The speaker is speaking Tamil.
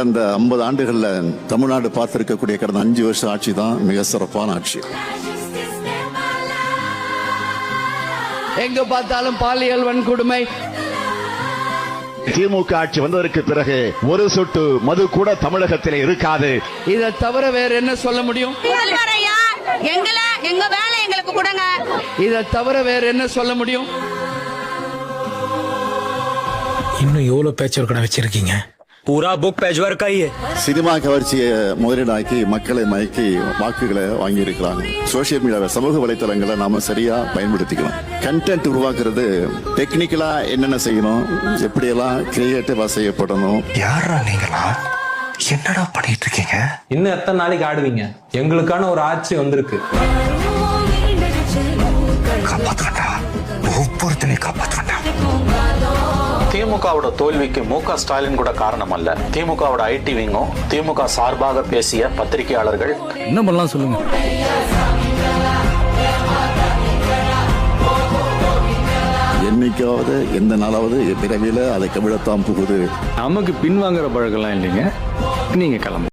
கடந்த 50 ஆண்டுகள்ல தமிழ்நாடு பார்த்திருக்கக்கூடிய கடந்த 5 வருஷ ஆட்சி தான் மிக சிறப்பான ஆட்சி. எங்க பார்த்தாலும் பாலியல் வன்கொடுமை. திமுக ஆட்சி வந்ததற்கு பிறகு ஒரு சொட்டு மது கூட தமிழகத்தில் இருக்காது. இதை தவிர வேற என்ன சொல்ல முடியும்? எங்க வேலை எங்களுக்கு கொடுங்க. இதை தவிர வேற என்ன சொல்ல முடியும்? இன்னும் எவ்வளவு பேச்சு கடை வச்சிருக்கீங்க? पूरा बुक पेजवर का ही है. சினிமா கவர்ச்சியை முதலீடாக்கி மக்களை மயக்கி வாக்குகளை வாங்கி இருக்கிறாங்க. சோசியல் மீடியாவை, சமூக வலைத்தளங்களை நாம சரியா பயன்படுத்திக்கணும். கண்டென்ட் உருவாக்குறது டெக்னிக்கலா என்னென்ன செய்யணும், எப்படியெல்லாம் கிரியேட்டிவா செய்யப்படணும். யாரா நீங்களா? என்னடா பண்ணிட்டு இருக்கீங்க? இன்னும் எத்தனை நாளைக்கு ஆடுவீங்க? எங்களுக்கான ஒரு ஆட்சி வந்திருக்கு. காப்பாத்துறா, ஒவ்வொருத்தனை காப்பாத்துறா. திமுகவோட தோல்விக்கு மு.க. ஸ்டாலின் கூட காரணம் அல்ல. திமுகவோட ஐடி விங்கும் திமுக சார்பாக பேசிய பத்திரிகையாளர்கள் என்ன பண்ணலாம் சொல்லுங்க. என்னைக்காவது எந்த நாளாவது விரைவில் அதை கவிழத்தான் போகுது. நமக்கு பின்வாங்குற பழக்கம்லாம் இல்லைங்க. நீங்க கிளம்பு.